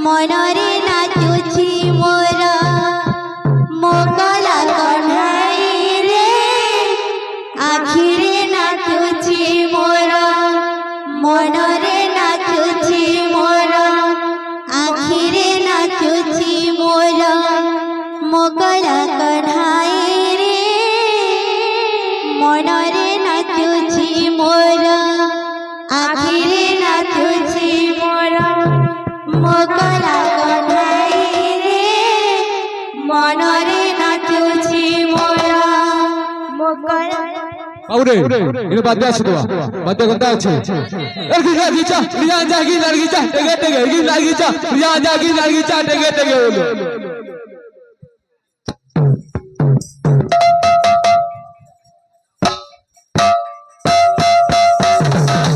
মনরে নাচুছি মোরা মোকলা কঢ়াই রে আখিরে নাচুছি মোরা মনরে নাচুছি মোরা আখিরে নাচুছি মোরা মোকলা কঢ়াই রে মনরে নাচুছি মোরা আখিরে নাচুছি মোরা মোকলা কঢ়াই রে মনরে নাচুছি মোরা মোকলা আউরে ইনো বাদ আছে তো বাদ করতে আছে লড়কি লাগিচা রিয়া জাগি লড়কিচা টেগে টেগে গি লাগিচা রিয়া জাগি লড়কিচা টেগে টেগে হলো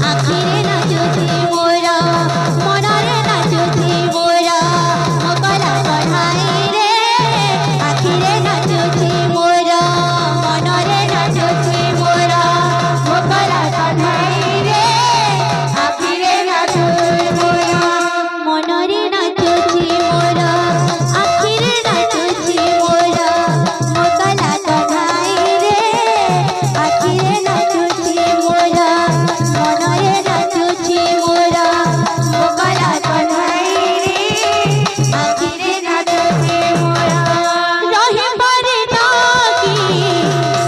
আখিরে নাচুছি মোরা মনরে নাচুছি মোরা মোকলা কঢ়াই রে আখিরে নাচুছি মোরা মনরে নাচুছি মোরা মোকলা কঢ়াই রে আখিরে নাচুছি মোরা মনরে নাচুছি মোরা আখিরে নাচুছি মোরা মোকলা কঢ়াই রে আখিরে নাচুছি মোরা মনরে নাচুছি মোরা মোকলা কঢ়াই রে আখিরে নাচুছি মোরা রহি পারে না কি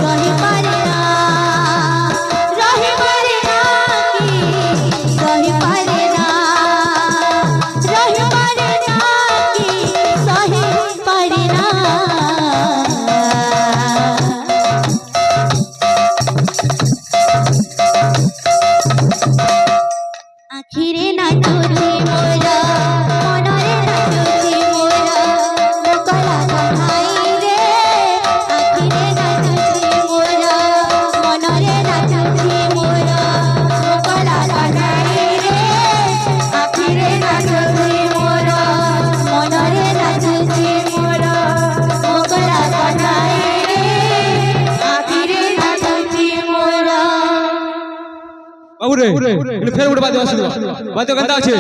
রহি পারে না রহি পারে না কি রহি পারে না রহি পারে না কি সহি পারে না আখিরে নাচুছি মোরা মনরে নাচুছি মোরা মোকলা কঢ়াই রে আখিরে নাচুছি মোরা মনরে নাচুছি মোরা মোকলা কঢ়াই রে আখিরে নাচুছি মোরা মনরে নাচুছি মোরা মোকলা কঢ়াই রে আখিরে নাচুছি মোরা আউরে ইনো ফের উড়ে বাদ আছে বাদ করতে আছে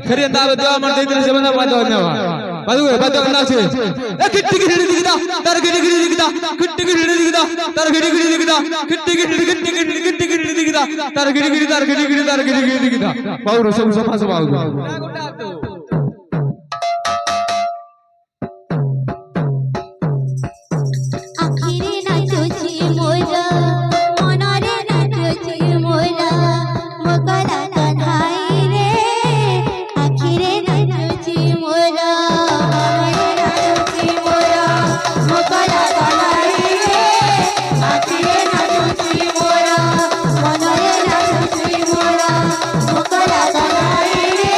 ফের এন্ড আবে তো আমার দেই দিলে সেবন বাদ না বাদ করতে আছে এ কিট্টি গিড়ি দিগদা তার গিড়ি গিড়ি দিগদা কিট্টি গিড়ি দিগদা তার গিড়ি গিড়ি দিগদা কিট্টি গিড়ি কিট্টি গিড়ি দিগদা তার গিড়ি গিড়ি তার গিড়ি গিড়ি তার গিড়ি গিড়ি দিগদা বাউরে সব সফা সফা আখিরে নাচুছি মোরা মনরে নাচুছি মোরা মোকলা কঢ়াই রে আখিরে নাচুছি মোরা মনরে নাচুছি মোরা মোকলা কঢ়াই রে আখিরে নাচুছি মোরা মনরে নাচুছি মোরা মোকলা কঢ়াই রে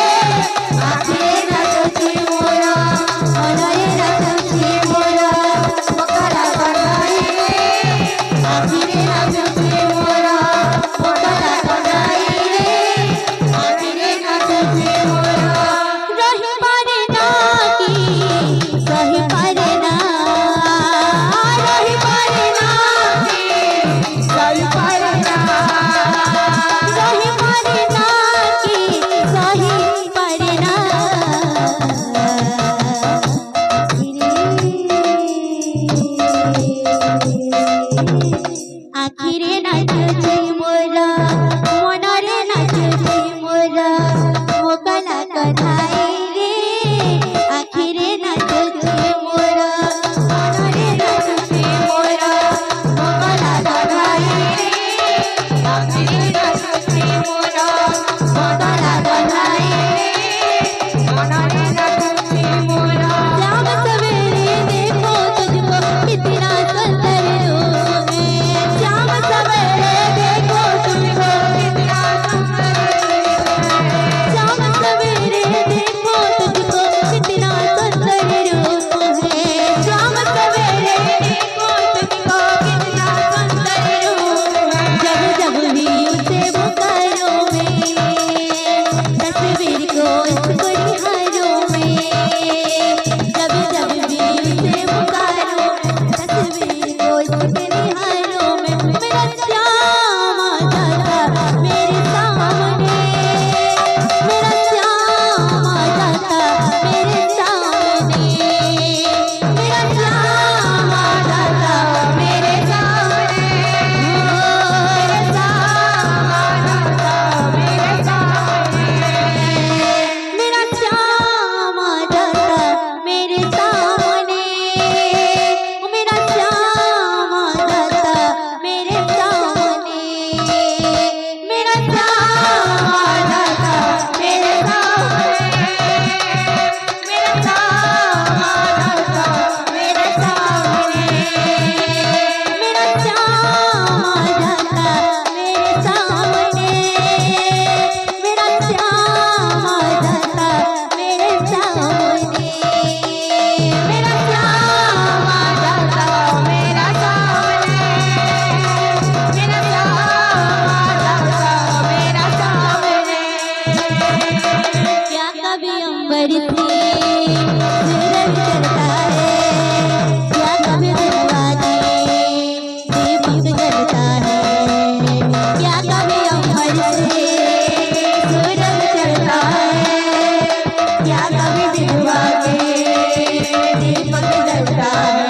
सूरज जलता है क्या कभी दिलवाने दीपक जलता है क्या कभी अमर से सूरज जलता है क्या कभी दिलवाने दीपक जलता है